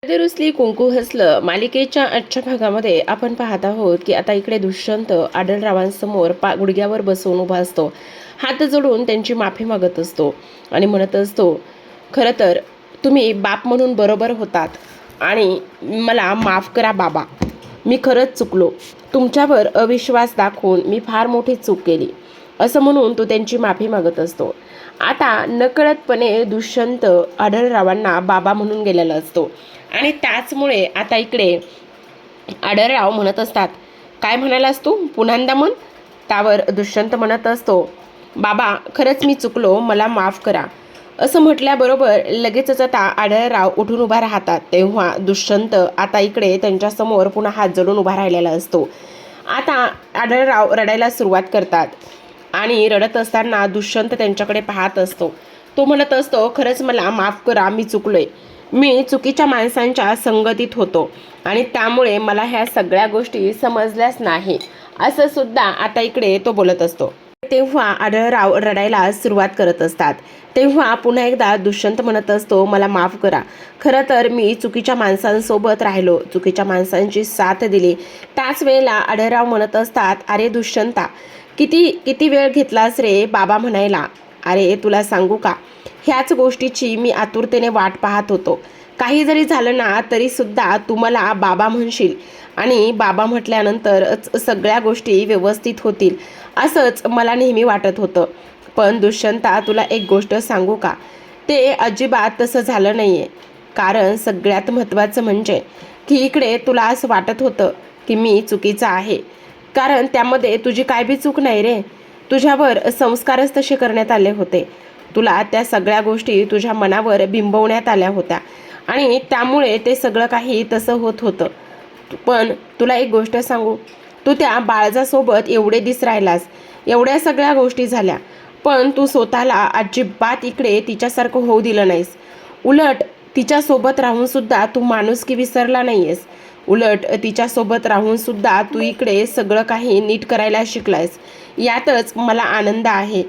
हळदी रुसली कुंकू हसलं मालिकेच्या आजच्या भागामध्ये आपण पाहत आहोत की आता इकडे दुष्यंत आढळरावांसमोर गुडघ्यावर बसवून उभा असतो. हात जोडून त्यांची माफी मागत असतो आणि म्हणत असतो, खरं तर तुम्ही बाप म्हणून बरोबर होतात आणि मला माफ करा बाबा, मी खरंच चुकलो. तुमच्यावर अविश्वास दाखवून मी फार मोठी चूक केली, असं म्हणून तो त्यांची माफी मागत असतो. आता नकळतपणे दुष्यंत आढळरावांना बाबा म्हणून गेलेला असतो आणि त्याचमुळे आता इकडे आढळराव म्हणत असतात, काय म्हणालास तू, पुन्हांदा म्हण. त्यावर दुष्यंत म्हणत असतो, बाबा खरंच मी चुकलो, मला माफ करा. असं म्हटल्याबरोबर लगेचच आता आढळराव उठून उभा राहतात. तेव्हा दुष्यंत आता इकडे त्यांच्यासमोर पुन्हा हात जोडून उभा राहिलेला असतो. आता आढळराव रडायला सुरुवात करतात आणि रडत असताना दुष्यंत त्यांच्याकडे पाहत असतो. तो म्हणत असतो, खरंच मला माफ करा, मी चुकलोय. मी चुकीच्या माणसांच्या संगतीत होतो आणि त्यामुळे मला ह्या सगळ्या गोष्टी समजल्याच नाही, असं सुद्धा आता इकडे तो बोलत असतो. तेव्हा आढळराव रडायला सुरुवात करत असतात. तेव्हा पुन्हा एकदा दुष्यंत म्हणत असतो, मला माफ करा. खरं तर मी चुकीच्या माणसांसोबत राहिलो, चुकीच्या माणसांची साथ दिली. त्याच वेळेला आढळराव म्हणत असतात, अरे दुष्यंता, किती किती वेळ घेतलास रे बाबा म्हणायला. अरे तुला सांगू का, ह्याच गोष्टीची मी आतुरतेने वाट पाहत होतो. काही जरी झालं ना तरी सुद्धा तू मला बाबा म्हणशील आणि बाबा म्हटल्यानंतरच सगळ्या गोष्टी व्यवस्थित होतील, असंच मला नेहमी वाटत होतं. पण दुष्यंता, तुला एक गोष्ट सांगू का, ते अजिबात तसं झालं नाही आहे. कारण सगळ्यात महत्त्वाचं म्हणजे की इकडे तुला असं वाटत होतं की मी चुकीचा आहे, कारण त्यामध्ये तुझी काय बी चूक नाही रे. तुझ्यावर संस्कारच तसे करण्यात आले होते. तुला त्या सगळ्या गोष्टी तुझ्या मनावर बिंबवण्यात आल्या होत्या आणि त्यामुळे ते सगळं काही तसं होत होतं. पण तुला एक गोष्ट सांगू, तू त्या बाळजासोबत एवढे दिस राहिलास, एवढ्या सगळ्या गोष्टी झाल्या, पण तू स्वतःला अजिबात इकडे तिच्यासारखं होऊ दिलं नाहीस. उलट तिच्यासोबत राहून सुद्धा तू माणुसकी विसरला नाही आहेस. उलट तिच्यासोबत राहून सुद्धा तू इकडे सगळं काही नीट करायला शिकलायस. यातच मला आनंद आहे.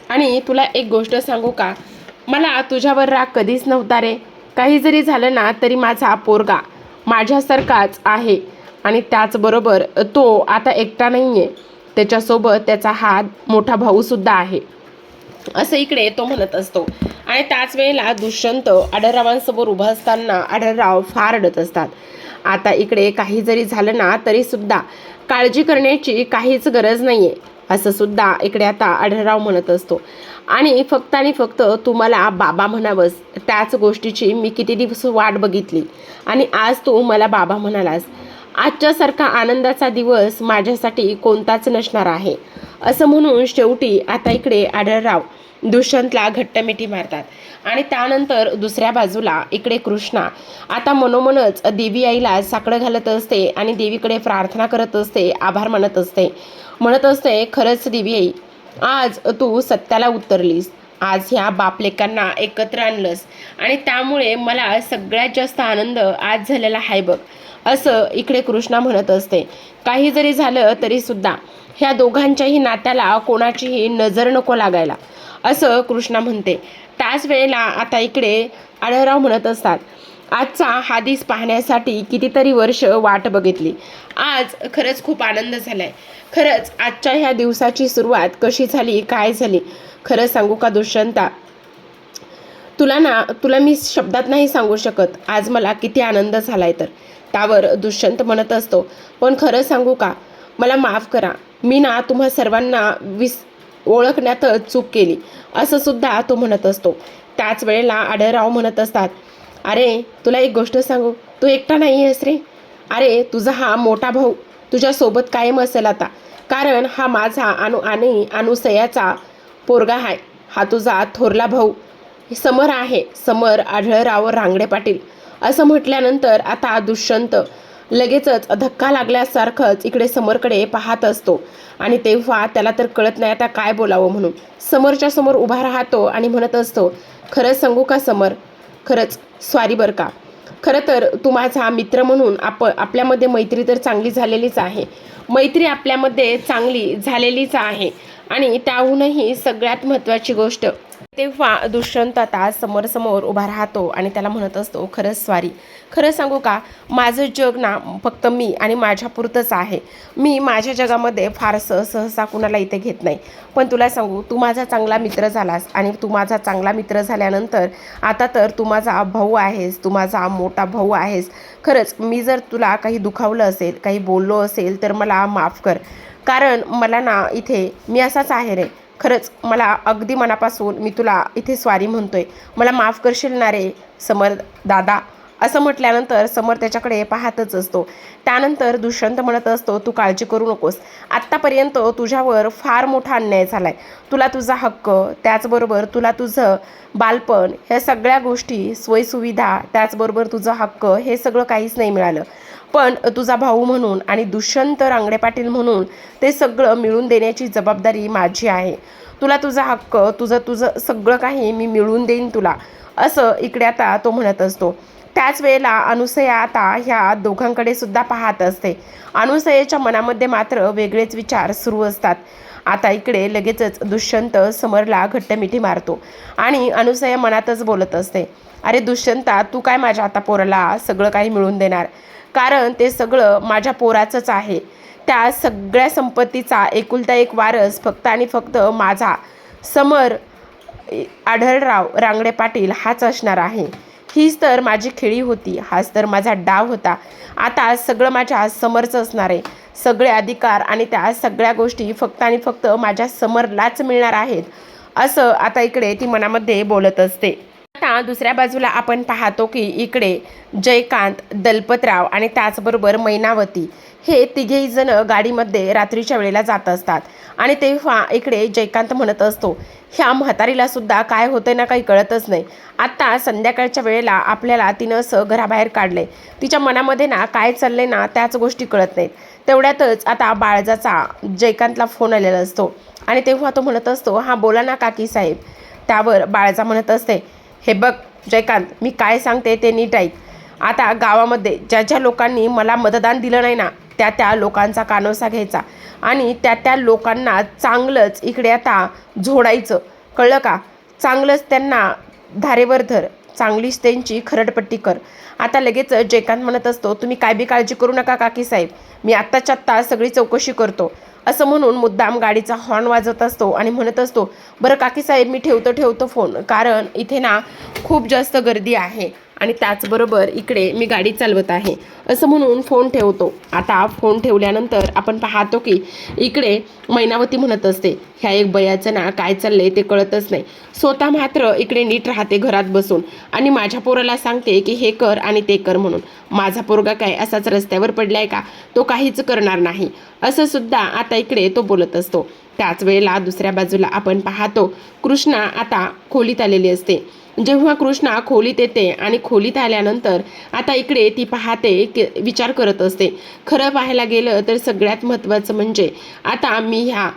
आणि तुला एक गोष्ट सांगू का, मला तुझ्यावर राग कधीच नव्हता रे. काही जरी झालं ना तरी माझा पोरगा माझ्यासारखाच आहे आणि त्याचबरोबर तो आता एकटा नाही आहे, त्याच्यासोबत त्याचा हा मोठा भाऊसुद्धा आहे, असं इकडे तो म्हणत असतो. आणि त्याच वेळेला दुष्यंत आढळरावांसमोर उभं असताना आढळराव फार रडत असतात. आता इकडे काही जरी झालं ना तरी सुद्धा काळजी करण्याची काहीच गरज नाही आहे, असं सुद्धा इकडे आता आढळराव म्हणत असतो. आणि फक्त तुम्हाला बाबा म्हणावंस, त्याच गोष्टीची मी किती दिवस वाट बघितली आणि आज तू मला बाबा म्हणालास. आजच्यासारखा आनंदाचा दिवस माझ्यासाठी कोणताच नसणार आहे, असं म्हणून शेवटी आता इकडे आढळराव दुष्यंतला घट्ट मिठी मारतात. आणि त्यानंतर दुसऱ्या बाजूला इकडे कृष्णा आता मनोमनच देवी आईला साकडं घालत असते आणि देवीकडे प्रार्थना करत असते, आभार मानत असते. म्हणत असते, खरंच देवी आई, आज तू सत्याला उतरलीस, आज ह्या बापलेकांना एकत्र आणलंस आणि त्यामुळे मला सगळ्यात जास्त आनंद आज झालेला आहे बघ, असं इकडे कृष्णा म्हणत असते. काही जरी झालं तरी सुद्धा ह्या दोघांच्याही नात्याला कोणाचीही नजर नको लागायला, असं कृष्णा म्हणते. त्याच वेळेला आता इकडे आढळराव म्हणत असतात, आजचा हा दिस पाहण्यासाठी कितीतरी वर्ष वाट बघितली. आज खरंच खूप आनंद झालाय. खरंच आजच्या ह्या दिवसाची सुरुवात कशी झाली, काय झाली, खरं सांगू का दुष्यंता, तुला मी शब्दात नाही सांगू शकत आज मला किती आनंद झालाय तर. त्यावर दुष्यंत म्हणत असतो, पण खरं सांगू का, मला माफ करा, मी ना तुम्हा सर्वांना ओळखण्यात चूक केली, असं सुद्धा तो म्हणत असतो. त्याच वेळेला आढळराव म्हणत असतात, अरे तुला एक गोष्ट सांगू, तू एकटा नाही आहेस रे. अरे तुझा हा मोठा भाऊ तुझ्यासोबत कायम असेल आता, कारण हा माझा आणि अनुसयाचा पोरगा आहे. हा तुझा थोरला भाऊ समर आहे, समर आढळराव रांगडे पाटील, असं म्हटल्यानंतर आता दुष्यंत लगेचच धक्का लागल्यासारखंच इकडे समरकडे पाहत असतो. आणि तेव्हा त्याला तर कळत नाही आता काय बोलावं म्हणून. समरच्या समोर उभा राहतो आणि म्हणत असतो, खरंच सांगू का समर, खरंच सॉरी बरं का. खरं तर तू माझा मित्र म्हणून आपल्यामध्ये मैत्री तर चांगली झालेलीच आहे, मैत्री आपल्यामध्ये चांगली झालेलीच आहे. आणि त्याहूनही सगळ्यात महत्त्वाची गोष्ट तेव्हा दुष्यंत आता समोर उभा राहतो आणि त्याला म्हणत असतो, खरंच स्वारी, खरं सांगू का, माझं जग ना फक्त मी आणि माझ्यापुरतंच आहे. मी माझ्या जगामध्ये फारसं सहसा कुणाला इथे घेत नाही. पण तुला सांगू, तू माझा चांगला मित्र झालास आणि तू माझा चांगला मित्र झाल्यानंतर आता तर तू माझा भाऊ आहेस, तू माझा मोठा भाऊ आहेस. खरंच मी जर तुला काही दुखावलं असेल, काही बोललो असेल तर मला माफ कर. कारण मला ना इथे मी असाच आहे रे. खरंच मला अगदी मनापासून मी तुला इथे स्वारी म्हणतोय. मला माफ करशील ना रे समर दादा? असं म्हटल्यानंतर समर त्याच्याकडे पाहतच असतो. त्यानंतर दुष्यंत म्हणत असतो, तू काळजी करू नकोस. आत्तापर्यंत तुझ्यावर फार मोठा अन्याय झाला आहे. तुला तुझा हक्क, त्याचबरोबर तुला तुझं बालपण, ह्या सगळ्या गोष्टी, सोयीसुविधा, त्याचबरोबर तुझं हक्क, हे सगळं काहीच नाही मिळालं. पण तुझा भाऊ म्हणून आणि दुष्यंत रांगडे पाटील म्हणून ते सगळं मिळवून देण्याची जबाबदारी माझी आहे. तुला तुझा हक्क, तुझं तुझं सगळं काही मी मिळवून देईन तुला, असं इकडे आता तो म्हणत असतो. त्याच वेळेला अनुसया आता ह्या दोघांकडे सुद्धा पाहत असते. अनुसयेच्या मनामध्ये मात्र वेगळेच विचार सुरू असतात. आता इकडे लगेचच दुष्यंत समरला घट्ट मिठी मारतो आणि अनुसया मनातच बोलत असते, अरे दुष्यंता, तू काय माझ्या आता पोराला सगळं काही मिळवून देणार? कारण ते सगळं माझ्या पोराचंच आहे. त्या सगळ्या संपत्तीचा एकुलता एक वारस फक्त आणि फक्त माझा समर आढळराव रांगडे पाटील हाच असणार आहे. हीच तर माझी खेळी होती, हाच तर माझा डाव होता. आता सगळं माझ्या समरचं असणार आहे. सगळे अधिकार आणि त्या सगळ्या गोष्टी फक्त आणि फक्त माझ्या समरलाच मिळणार आहेत, असं आता इकडे ती मनामध्ये बोलत असते. आता दुसऱ्या बाजूला आपण पाहतो की इकडे जयकांत, दलपतराव आणि त्याचबरोबर मैनावती हे तिघेही जण गाडीमध्ये रात्रीच्या वेळेला जात असतात. आणि तेव्हा इकडे जयकांत म्हणत असतो, ह्या म्हातारीला सुद्धा काय होतंय ना काही कळतच नाही. आत्ता संध्याकाळच्या वेळेला आपल्याला तिनं असं घराबाहेर काढलंय. तिच्या मनामध्ये ना काय चाललंय ना त्याच गोष्टी कळत नाहीत. तेवढ्यातच आता बाळजाचा जयकांतला फोन आलेला असतो आणि तेव्हा तो म्हणत असतो, हां बोला ना काकी साहेब. त्यावर बाळजा म्हणत असते, हे बघ जयकांत, मी काय सांगते ते नीट ऐक. आता गावामध्ये ज्या ज्या लोकांनी मला मतदान दिलं नाही ना, त्या त्या लोकांचा कानोसा घ्यायचा आणि त्या त्या लोकांना चांगलंच इकडे आता झोडायचं, कळलं का? चांगलंच त्यांना धारेवर धर, चांगलीच त्यांची खरडपट्टी कर. आता लगेच जयकांत म्हणत असतो, तुम्ही काय बी काळजी करू नका काकी साहेब, मी आत्ताच्या आत्ता सगळी चौकशी करतो, असं म्हणून मुद्दाम गाडीचा हॉर्न वाजवत असतो आणि म्हणत असतो, बरं काकी साहेब मी ठेवतो फोन, कारण इथे ना खूप जास्त गर्दी आहे आणि त्याचबरोबर इकडे मी गाडी चालवत आहे, असं म्हणून फोन ठेवतो. आता फोन ठेवल्यानंतर आपण पाहतो की इकडे मैनावती म्हणत असते, ह्या एक बयाचं ना काय चाललंय ते कळतच नाही. स्वतः मात्र इकडे नीट राहते घरात बसून आणि माझ्या पोराला सांगते की हे कर आणि ते कर म्हणून. माझा पोरगा काय असाच रस्त्यावर पडलाय का? तो काहीच करणार नाही, असं सुद्धा आता इकडे तो बोलत असतो. त्याच वेळेला दुसऱ्या बाजूला आपण पाहतो कृष्णा आता खोलीत आलेली असते. जेव्हा कृष्णा खोलीत येते आणि खोलीत आल्यानंतर आता इकडे ती पाहते की विचार करत असते. खरं पाहायला गेलं तर सगळ्यात महत्त्वाचं म्हणजे आता मी ह्या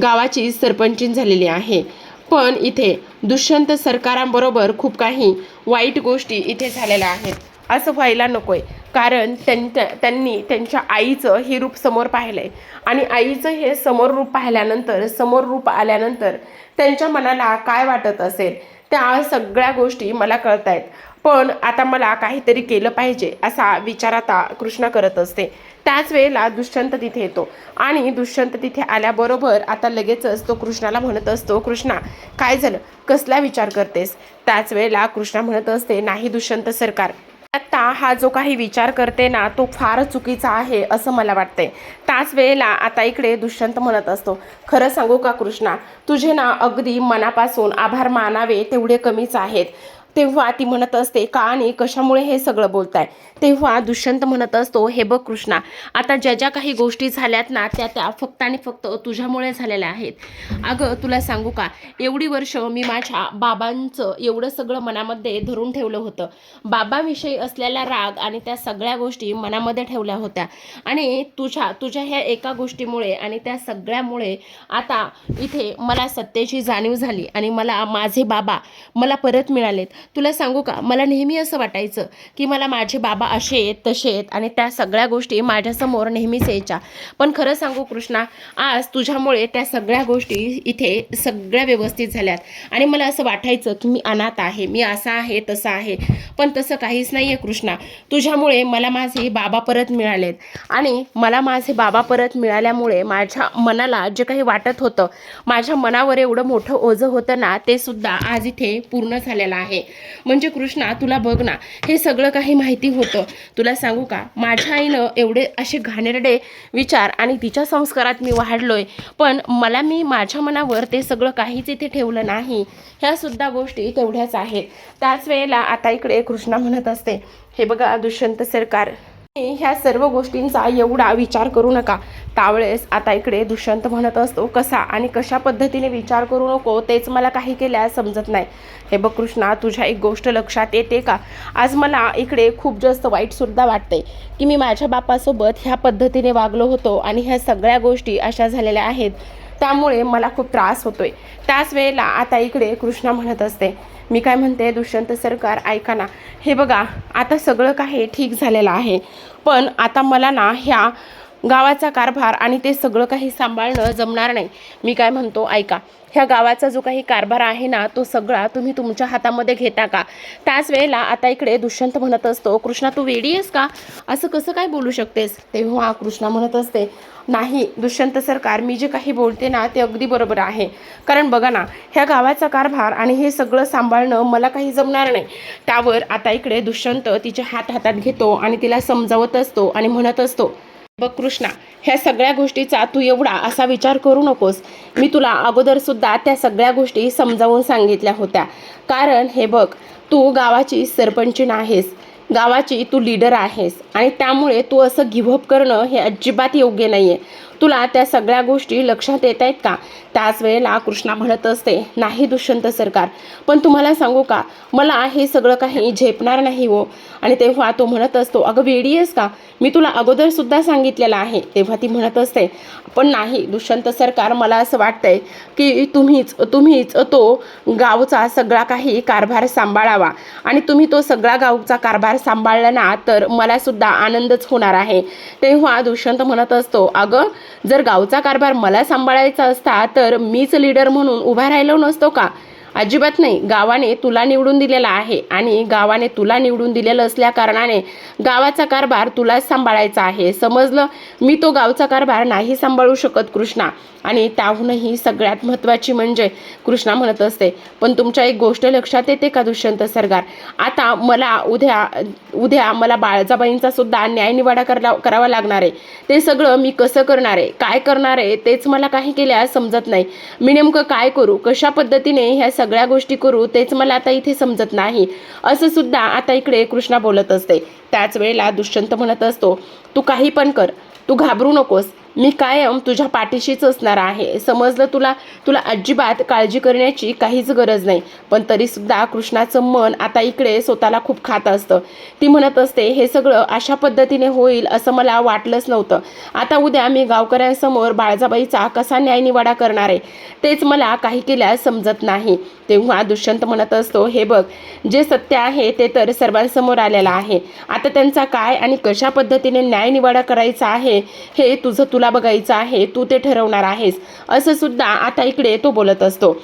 गावाची सरपंचीन झालेली आहे. पण इथे दुष्यंत सरकारांबरोबर खूप काही वाईट गोष्टी इथे झालेल्या आहेत. असं व्हायला नकोय, कारण त्यांनी त्यांच्या आईचं हे रूप समोर पाहिलंय आणि आईचं हे समोर रूप पाहिल्यानंतर, समोर रूप आल्यानंतर त्यांच्या मनाला काय वाटत असेल त्या सगळ्या गोष्टी मला कळत आहेत. पण आता मला काहीतरी केलं पाहिजे असा विचार आता कृष्णा करत असते. त्याच वेळेला दुष्यंत तिथे येतो आणि दुष्यंत तिथे आल्याबरोबर आता लगेचच तो कृष्णाला म्हणत असतो, कृष्णा काय झालं, कसला विचार करतेस? त्याच वेळेला कृष्णा म्हणत असते, नाही दुष्यंत सरकार, आता हा जो काही विचार करते ना तो फार चुकीचा आहे असं मला वाटतंय. त्याच वेळेला आता इकडे दुष्यंत म्हणत असतो, खरं सांगू का कृष्णा, तुझे ना अगदी मनापासून आभार मानावे तेवढे कमीच आहेत. तेव्हा ती म्हणत असते, का आणि कशामुळे हे सगळं बोलताय? तेव्हा दुष्यंत म्हणत असतो, हे बघ कृष्णा, आता ज्या ज्या काही गोष्टी झाल्यात ना त्या त्या फक्त आणि फक्त तुझ्यामुळे झालेल्या आहेत. अगं तुला सांगू का, एवढी वर्ष मी माझ्या बाबांचं एवढं सगळं मनामध्ये धरून ठेवलं होतं. बाबाविषयी असलेला राग आणि त्या सगळ्या गोष्टी मनामध्ये ठेवल्या होत्या आणि तुझ्या ह्या एका गोष्टीमुळे आणि त्या सगळ्यामुळे आता इथे मला सत्तेची जाणीव झाली आणि मला माझे बाबा मला परत मिळालेत. तुला सांगू का, मला नेहमी असं वाटायचं की मला माझे बाबा असे आहेत तसे आहेत आणि त्या सगळ्या गोष्टी माझ्यासमोर नेहमीच यायच्या. पण खरं सांगू कृष्णा, आज तुझ्यामुळे त्या सगळ्या गोष्टी इथे सगळ्या व्यवस्थित झाल्यात आणि मला असं वाटायचं की मी अनाथ आहे, मी असा आहे तसा आहे, पण तसं काहीच नाही आहे कृष्णा. तुझ्यामुळे मला माझे बाबा परत मिळालेत आणि मला माझे बाबा परत मिळाल्यामुळे माझ्या मनाला जे काही वाटत होतं, माझ्या मनावर एवढं मोठं ओझं होतं ना, ते सुद्धा आज इथे पूर्ण झालेलं आहे. म्हणजे कृष्णा, तुला बघ ना, हे सगळं काही माहिती होतं. तुला सांगू का, माझ्या आईनं एवढे असे घाणेरडे विचार आणि तिच्या संस्कारात मी वाढलोय, पण मी माझ्या मनावर ते सगळं काहीच इथे ठेवलं नाही. ह्या सुद्धा गोष्टी तेवढ्याच आहेत. त्याच वेळेला आता इकडे कृष्णा म्हणत असते, हे बघा दुष्यंत सरकार, ह्या सर्व गोष्टींचा एवढा विचार करू नका. त्यावेळेस आता इकडे दुष्यंत म्हणत असतो, कसा आणि कशा पद्धतीने विचार करू नको तेच मला काही केल्यास समजत नाही. हे बघ कृष्णा, तुझ्या एक गोष्ट लक्षात येते का, आज मला इकडे खूप जास्त वाईटसुद्धा वाटते की मी माझ्या बापासोबत ह्या पद्धतीने वागलो होतो आणि ह्या सगळ्या गोष्टी अशा झालेल्या आहेत, त्यामुळे मला खूप त्रास होतोय. त्याच वेळेला आता इकडे कृष्णा म्हणत असते, मी काय म्हणते दुष्यंत सरकार, ऐका ना, हे बघा आता सगळं काही ठीक झालेलं आहे, पण आता मला ना ह्या गावाचा कारभार आणि ते सगळं काही सांभाळणं जमणार नाही. मी काय म्हणतो ऐका, ह्या गावाचा जो काही कारभार आहे ना, तो सगळा तुम्ही तुमच्या हातामध्ये घेता का. त्याच वेळेला आता इकडे दुष्यंत म्हणत असतो, कृष्णा तू वेडी आहेस का, असं कसं काय बोलू शकतेस. तेव्हा कृष्णा म्हणत असते, नाही दुष्यंत सरकार, मी जे काही बोलते ना ते अगदी बरोबर आहे. कारण बघा ना, ह्या गावाचा कारभार आणि हे सगळं सांभाळणं मला काही जमणार नाही. त्यावर आता इकडे दुष्यंत तिचे हात हातात घेतो आणि तिला समजावत असतो आणि म्हणत असतो, बघ कृष्णा, ह्या सगळ्या गोष्टीचा तू एवढा असा विचार करू नकोस. मी तुला अगोदरसुद्धा त्या सगळ्या गोष्टी समजावून सांगितल्या होत्या. कारण हे बघ, तू गावाची सरपंचीण आहेस, गावाची तू लीडर आहेस आणि त्यामुळे तू असं गिव्हअप करणं हे अजिबात योग्य नाही आहे. तुला त्या सगळ्या गोष्टी लक्षात येत आहेत का. त्याच वेळेला कृष्णा म्हणत असते, नाही दुष्यंत सरकार, पण तुम्हाला सांगू का, मला हे सगळं काही झेपणार नाही हो. आणि तेव्हा तो म्हणत असतो, अगं वेडी आहेस का, मी तुला अगोदरसुद्धा सांगितलेलं आहे. तेव्हा ती म्हणत असते, पण नाही दुष्यंत सरकार, मला असं वाटतंय की तुम्हीच तो गावचा सगळा काही कारभार सांभाळावा आणि तुम्ही तो सगळा गावचा कारभार सांभाळला ना तर मला सुद्धा आनंदच होणार आहे. तेव्हा दुष्यंत म्हणत असतो, अगं जर गावचा कारभार मला सांभाळायचा असता तर मीच लीडर म्हणून उभा राहिलो नसतो का. अजिबात नाही, गावाने तुला निवडून दिलेला आहे आणि गावाने तुला निवडून दिलेलं असल्या कारणाने गावाचा कारभार तुलाच सांभाळायचा आहे, समजलं. मी तो गावचा कारभार नाही सांभाळू शकत कृष्णा. आणि त्याहूनही सगळ्यात महत्त्वाची म्हणजे कृष्णा म्हणत असते, पण तुमच्या एक गोष्ट लक्षात येते का दुष्यंत सरकार, आता मला उद्या मला बाळजाबाईंचा सुद्धा न्यायनिवाडा करावा लागणार आहे. ते सगळं मी कसं करणार आहे, काय करणार आहे तेच मला काही केल्यास समजत नाही. मी नेमकं काय करू, कशा पद्धतीने ह्या सगळ्या गोष्टी करू तेच मला आता इथे समजत नाही, असं सुद्धा आता इकडे कृष्णा बोलत असते. त्याच वेळेला दुष्यंत म्हणत असतो, तू काही पण कर, तू घाबरू नकोस, मी कायम तुझ्या पाठीशीच असणार आहे, समजलं तुला. तुला अजिबात काळजी करण्याची काहीच गरज नाही. पण तरीसुद्धा कृष्णाचं मन आता इकडे स्वतःला खूप खात असतं. ती म्हणत असते, हे सगळं अशा पद्धतीने होईल असं मला वाटलंच नव्हतं. आता उद्या मी गावकऱ्यांसमोर बाळजाबाईचा कसा न्यायनिवाडा करणार आहे तेच मला काही केल्यास समजत नाही. तेव्हा दुष्यंत म्हणत असतो, हे बघ, जे सत्य आहे ते तर सर्वांसमोर आलेलं आहे. आता त्यांचा काय आणि कशा पद्धतीने न्यायनिवाडा करायचा आहे हे तुला बघायचं आहे, तू ते ठरवणार आहेस, असं सुद्धा आता इकडे तो बोलत असतो.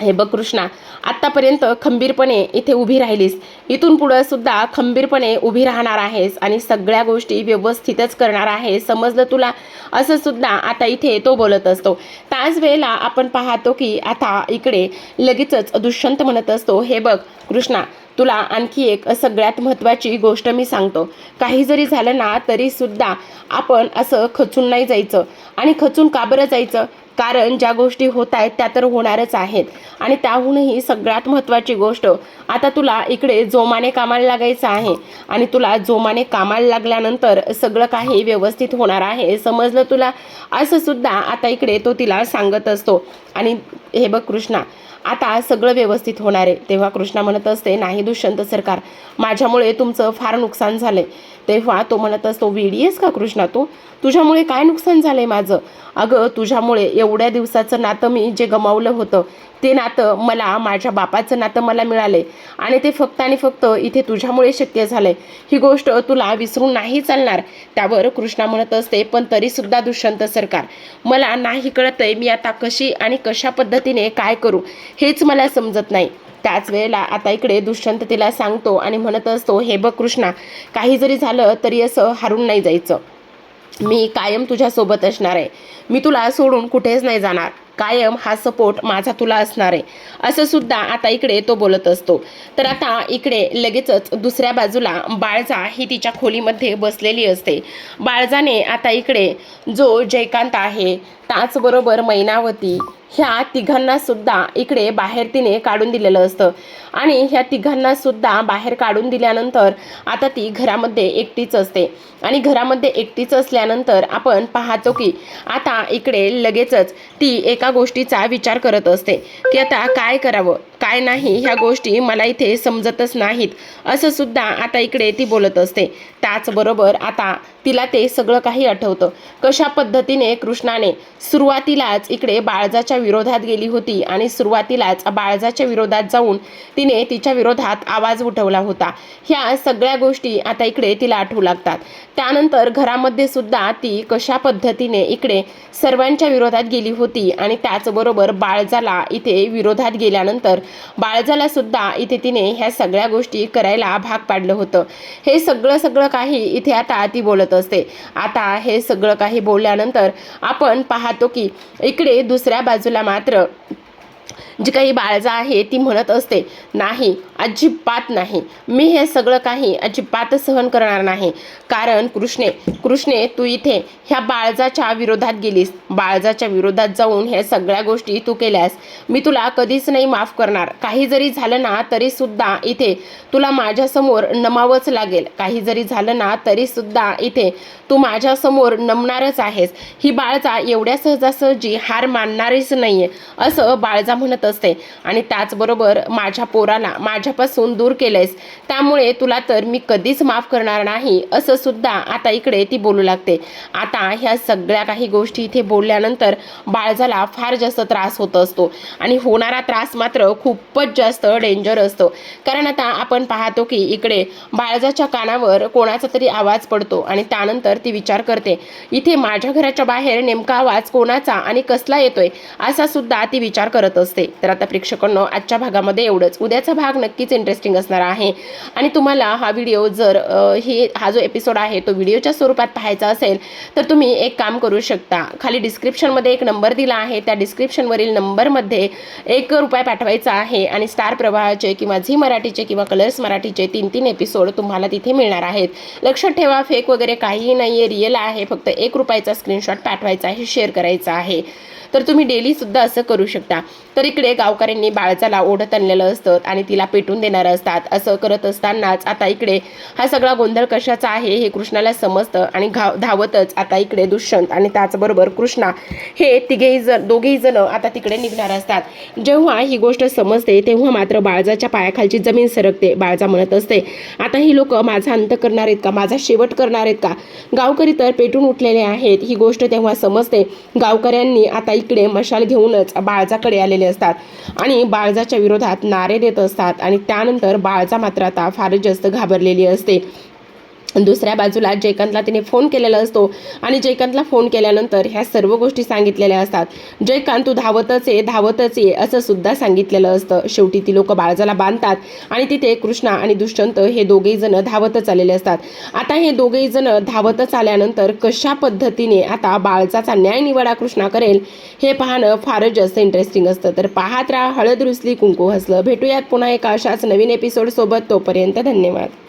हे बघ कृष्णा, आत्तापर्यंत खंबीरपणे इथे उभी राहिलीस, इथून पुढं सुद्धा खंबीरपणे उभी राहणार आहेस आणि सगळ्या गोष्टी व्यवस्थितच करणार आहेस, समजलं तुला, असं सुद्धा आता इथे तो बोलत असतो. त्याच वेळेला आपण पाहतो की आता इकडे लगेचच दुष्यंत म्हणत असतो, हे बघ कृष्णा, तुला आणखी एक सगळ्यात महत्त्वाची गोष्ट मी सांगतो. काही जरी झालं ना तरी सुद्धा आपण असं खचून नाही जायचं. आणि खचून का बरं जायचं, कारण ज्या गोष्टी होत आहेत त्या तर होणारच आहेत. आणि त्याहूनही सगळ्यात महत्त्वाची गोष्ट, आता तुला इकडे जोमाने कामाला लागायचं आहे आणि तुला जोमाने कामाला लागल्यानंतर सगळं काही व्यवस्थित होणार आहे, समजलं तुला, असं सुद्धा आता इकडे तो तिला सांगत असतो. आणि हे बघ कृष्णा, आता सगळं व्यवस्थित होणार आहे. तेव्हा कृष्णा म्हणत असते, नाही दुष्यंत सरकार, माझ्यामुळे तुमचं फार नुकसान झालंय. तेव्हा तो म्हणत असतो, वेडी आहेस का कृष्णा तू? तुझ्यामुळे काय नुकसान झालंय माझं? अगं तुझ्यामुळे एवढ्या दिवसाचं नातं मी जे गमावलं होतं ते नातं मला, माझ्या बापाचं नातं मला मिळाले आणि ते फक्त आणि फक्त इथे तुझ्यामुळे शक्य झालंय. ही गोष्ट तुला विसरून नाही चालणार. त्यावर कृष्णा म्हणत असते, पण तरीसुद्धा दुष्यंत सरकार, मला नाही कळतंय मी आता कशी आणि कशा पद्धतीने काय करू हेच मला समजत नाही. त्याच वेळेला आता इकडे दुष्यंत तिला सांगतो आणि म्हणत असतो, हे बघ कृष्णा, काही जरी झालं तरी असं हारून नाही जायचं. मी कायम तुझ्यासोबत असणार आहे. मी तुला सोडून कुठेच नाही जाणार. कायम हा सपोर्ट माझा तुला असणार आहे, असं सुद्धा आता इकडे तो बोलत असतो. तर आता इकडे लगेचच दुसऱ्या बाजूला बाळजा ही तिच्या खोलीमध्ये बसलेली असते. बाळजाने आता इकडे जो जयकांत आहे, त्याचबरोबर मैनावती, ह्या तिघांना सुद्धा इकडे बाहेर तिने काढून दिलेलं असतं आणि ह्या तिघांना सुद्धा बाहेर काढून दिल्यानंतर आता ती घरामध्ये एकटीच असते. आणि घरामध्ये एकटीच असल्यानंतर आपण पाहतो की आता इकडे लगेचच ती एका गोष्टीचा विचार करत असते की आता काय करावं काय नाही, ह्या गोष्टी मला इथे समजतच नाहीत, असं सुद्धा आता इकडे ती बोलत असते. त्याचबरोबर आता तिला ते सगळं काही आठवतं, कशा पद्धतीने कृष्णाने सुरुवातीलाच इकडे बाळजाच्या विरोधात गेली होती आणि सुरुवातीलाच बाळजाच्या विरोधात जाऊन तिने तिच्या विरोधात आवाज उठवला होता. ह्या सगळ्या गोष्टी आता इकडे तिला आठवू लागतात. त्यानंतर घरामध्ये सुद्धा ती कशा पद्धतीने इकडे सर्वांच्या विरोधात गेली होती आणि त्याचबरोबर बाळजाला इथे विरोधात गेल्यानंतर बाळजाला सुद्धा इथे तिने ह्या सगळ्या गोष्टी करायला भाग पाडलं होतं. हे सगळं काही इथे आता ती बोलत असते. आता हे सगळं काही बोलल्यानंतर आपण पाहतो की इकडे दुसऱ्या बाजूला मात्र जी काही बाळजा आहे ती म्हणत असते, नाही, अजिबात नाही, मी हे सगळं काही अजिबात सहन करणार नाही. कारण कृष्णे तू इथे ह्या बाळजाच्या विरोधात गेलीस, बाळजाच्या विरोधात जाऊन ह्या सगळ्या गोष्टी तू केल्यास मी तुला कधीच नाही माफ करणार. काही जरी झालं ना तरी सुद्धा इथे तुला माझ्यासमोर नमावंच लागेल. काही जरी झालं ना तरी सुद्धा इथे तू माझ्यासमोर नमणारच आहेस. ही बाळजा एवढ्या सहजासहजी हार मानणारीच नाहीये, असं बाळजा म्हणत असते. आणि त्याचबरोबर माझ्या पोराला माझ्यापासून दूर केलेस, त्यामुळे तुला तर मी कधीच माफ करणार नाही, असं सुद्धा आता इकडे ती बोलू लागते. आता ह्या सगळ्या काही गोष्टी इथे बोलल्यानंतर बाळजाला फार जास्त त्रास होत असतो आणि होणारा त्रास मात्र खूपच जास्त डेंजर असतो. कारण आता आपण पाहतो की इकडे बाळजाच्या कानावर कोणाचा तरी आवाज पडतो आणि त्यानंतर ती विचार करते, इथे माझ्या घराच्या बाहेर नेमका आवाज कोणाचा आणि कसला येतोय, असा सुद्धा ती विचार करत असते. तर आता प्रेक्षकांनो, आजच्या भागामध्ये एवढंच. उद्याचा भाग नक्कीच इंटरेस्टिंग असणार आहे आणि तुम्हाला हा व्हिडिओ जर हा जो एपिसोड आहे तो व्हिडिओच्या स्वरूपात पाहायचा असेल तर तुम्ही एक काम करू शकता. खाली डिस्क्रिप्शनमध्ये एक नंबर दिला आहे, त्या डिस्क्रिप्शनवरील नंबरमध्ये ₹1 पाठवायचा आहे आणि स्टार प्रवाहाचे किंवा झी मराठीचे किंवा कलर्स मराठीचे 3 एपिसोड तुम्हाला तिथे मिळणार आहेत. लक्षात ठेवा, फेक वगैरे काहीही नाही आहे, रिअल आहे. फक्त ₹1 स्क्रीनशॉट पाठवायचा आहे, शेअर करायचा आहे. तर तुम्ही डेली सुद्धा असं करू शकता. तर इकडे गावकऱ्यांनी बाळजाला ओढत आणलेलं असतं आणि तिला पेटून देणार असतात. असं करत असतानाच आता इकडे हा सगळा गोंधळ कशाचा आहे हे कृष्णाला समजतं आणि धावतच आता इकडे दुष्यंत आणि त्याचबरोबर कृष्णा हे दोघेही जण आता तिकडे निघणार असतात. जेव्हा ही गोष्ट समजते तेव्हा मात्र बाळजाच्या पायाखालची जमीन सरकते. बाळजा म्हणत असते, आता ही लोक माझा अंत करणार आहेत का, माझा शेवट करणार आहेत का? गावकरी तर पेटून उठलेले आहेत. ही गोष्ट तेव्हा समजते. गावकऱ्यांनी आता इकडे मशाल घेऊनच बाळजाकडे आलेले असतात आणि बाळजाच्या विरोधात नारे देत असतात आणि त्यानंतर बाळजा मात्र आता फारच जास्त घाबरलेली असते. दुसऱ्या बाजूला जयकांतला तिने फोन केलेला असतो आणि जयकांतला फोन केल्यानंतर ह्या सर्व गोष्टी सांगितलेल्या असतात. जयकांत, तू धावतच ये असं सुद्धा सांगितलेलं असतं. शेवटी ती लोक बाळजाला बांधतात आणि तिथे कृष्णा आणि दुष्यंत हे दोघेही जण धावतच आलेले असतात. आता हे दोघेही जण धावतच आल्यानंतर कशा पद्धतीने आता बाळजाचा न्याय निवाडा कृष्णा करेल हे पाहणं फारच जास्त इंटरेस्टिंग असतं. तर पाहत राहा हळद रुसली कुंकू हसलं. भेटूयात पुन्हा एका अशाच नवीन एपिसोड सोबत. तोपर्यंत धन्यवाद.